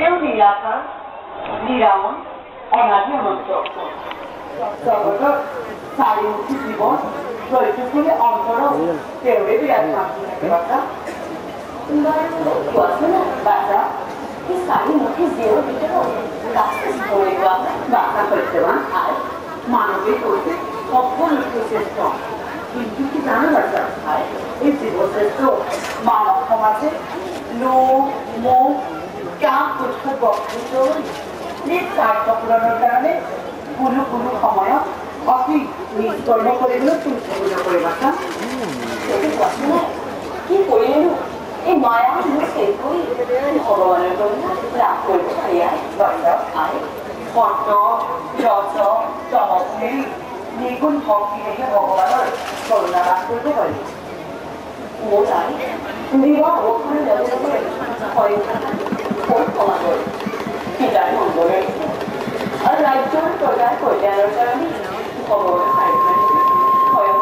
সত্ত্বেও নিরাকার নিরাময় অনাদি অনন্ত জগৎ চারিমুখী জীবন চৈতন্যে অন্তর তেমনি বিরাট শান্তি থাকে বাচ্চা বাচ্চা এই চারিমুখী জীবন বাচ্চা করতেবান আর মানবিক করতে সকল শ্রেষ্ঠ কিন্তু কি জানো বাচ্চা এই জীবশ্রেষ্ঠ মানব সমাজে লোভ মোহ কাম কুষ্ঠ বক্তৃত নিজ স্বার্থ পূরণের কারণে কোনো কোনো সময়ত অতি নিষ্কর্ম কৰিবলৈ তুচ্ছগুণ কৰে বাচ্চা কি কৰিলেনো এই মায়া মোক শেষ কৰি ভগৱানৰ কৰুণা লাভ কৰিব পাৰি বাচ্চা আই সত্য ৰজ তমগুণেই নিগুণ ভক্তিৰেহে ভগৱানৰ কৰুণা লাভ কৰিব পাৰি মোৰ আই নিৰ্বাহ অৱস্থাৰ লগে লগে হয় সমাজৰ পিতাৰ মংগলে আৰু ৰাজ্যৰ প্ৰজাৰ কল্যাণৰ কাৰণে ভগৱানৰ স্বয়ং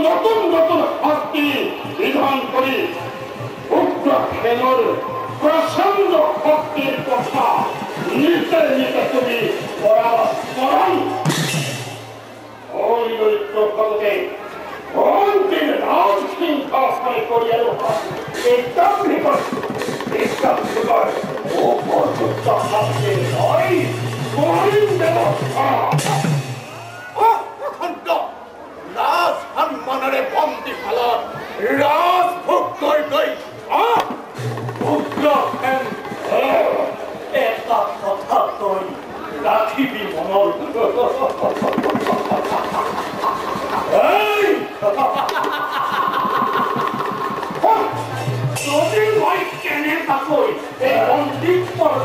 নতুন নতুন হাতি করি উগ্রসেনের প্রচন্ড শক্তির কথা নিতে নিতে তুমি স্মরণ ওই দরিদ্র ভগতে অন্তিম রাজ শৃঙ্খলা করিয়া একদম নিকট ও পর্যন্ত হাতে নয় মহিম ব্যবস্থা রাজ সম্মানের বন্দি ফেলার রাজভোগ করবই উগ্র একটা কথা তুই রাখিবি মনর যদি ভাই কেনে থাকই এই বন্দি পর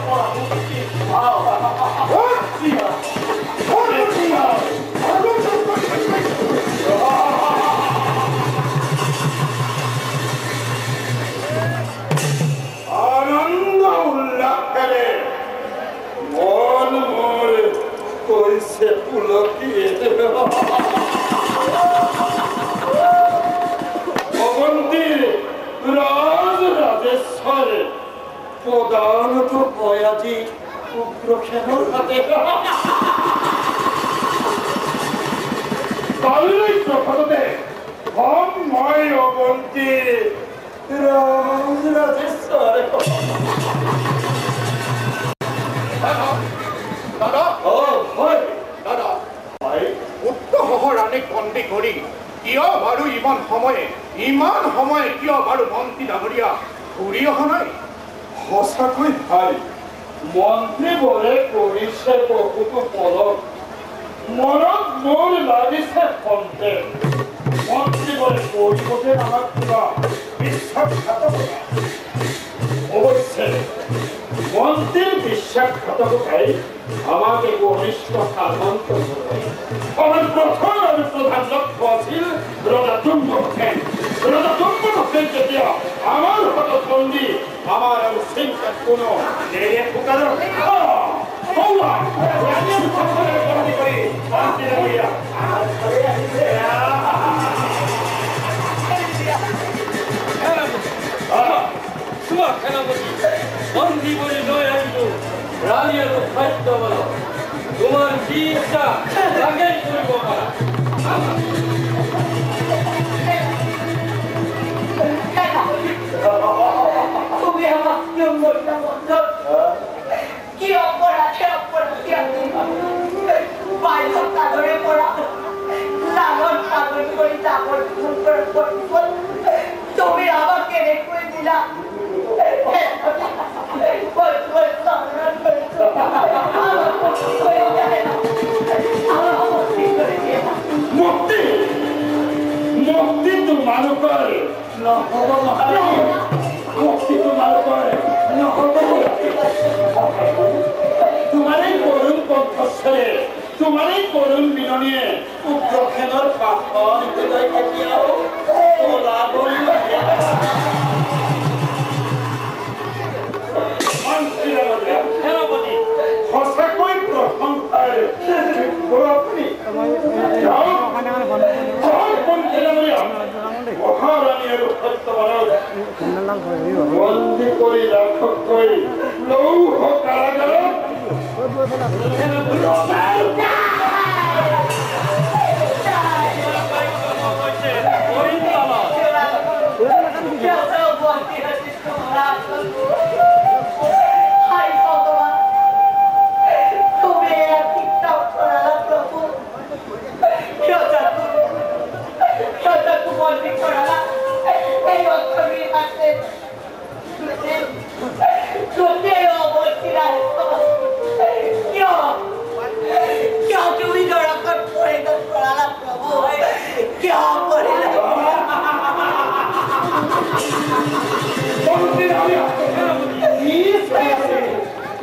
আনন্দ উল্লাস করে মন মোর কইছে পুলকিয়ে অবন্তীর রাজ রাজেশ্বরে প্রধানত বয়াজি উগ্রসেনের হাতে তাহলেই প্রভাতে হম ময় অবন্তীর রাজ রাজেশ্বরে দাদা ও হয় দাদা ভাই উত্তহরানে বন্দী করি কিয় বাৰু ইমান সময়ে কিয় বাৰু মন্ত্ৰী ডাঙৰীয়া ঘূৰি অহা নাই সঁচাকৈ ভাই মন্ত্ৰী বোৰে কৰিছে বহুতো পলক মনত মোৰ লাগিছে সন্দেহ মন্ত্ৰী বোৰে কৰিবতে আমাক কিবা বিশ্বাসঘাতকতা অৱশ্যে মন্ত্ৰীৰ বিশ্বাসঘাতকতাই আমাক একো অনিষ্ট সাধন কৰে আমাৰ প্ৰথম আৰু প্ৰধান লক্ষ্য আছিল ৰজা দুম্বসেন যেতিয়া আমাৰ হাতত বন্দী আমাৰ আৰু চিন্তাত কোনো নেৰে ফুকাৰৰ বন্দী করে লয়ে আইলো রানীর খাদ্য বলো তোমার কি ইচ্ছা তাকেই করবো তুমি আমার কি অপরাধ বাইরে কাগরে পড়া লালন পাগল করে চাকর তুমি আমাকে রেখে দিলা মুক্তি তোমালোকৰ নহ'ব মুক্তি তোমালোকৰ নহ'ব তোমাৰেই কৰুণ কণ্ঠস্বৰে তোমাৰেই কৰুণ মিলনীয়ে উগ্ৰসেনৰ পাখন কেতিয়াও ওলাবলৈ সেনাপতি সঁচাকৈ প্ৰশংসাৰ মহাৰাণী আৰু সত্যবানক বন্দী কৰি ৰাখতকৈ লৌহ কাৰাগাৰত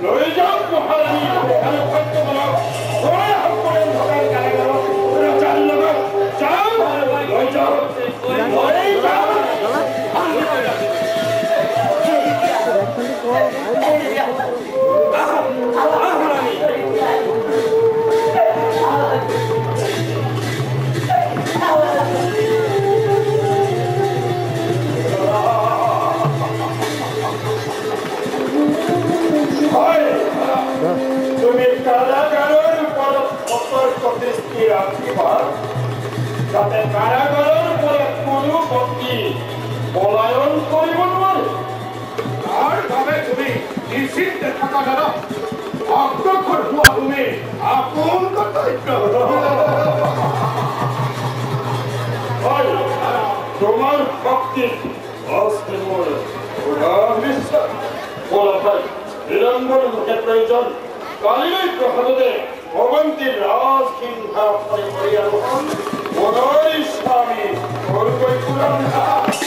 লৈ যাওক মহাৰাণী আৰু সত্যবানক ৰজাৰ লগত যাওঁ লৈ যাওক কি পলায়ন কৰিব নোৱাৰে তাৰ বাবে তুমি নিশ্চিন্তে থকা দাদা অগ্ৰসৰ হোৱা তুমি আপোন কৰ্তব্য হয় তোমাৰ শক্তিত অস্তি মোৰ বিশ্বাস বলা ভাই বিলম্বন লোকে প্ৰয়োজন কালিলৈ প্ৰসাদতে অৱন্তীৰ ৰাজসিংহাসনে কৰি আৰোহণ মনৰ স্বামী সৰুকৈ পূৰণ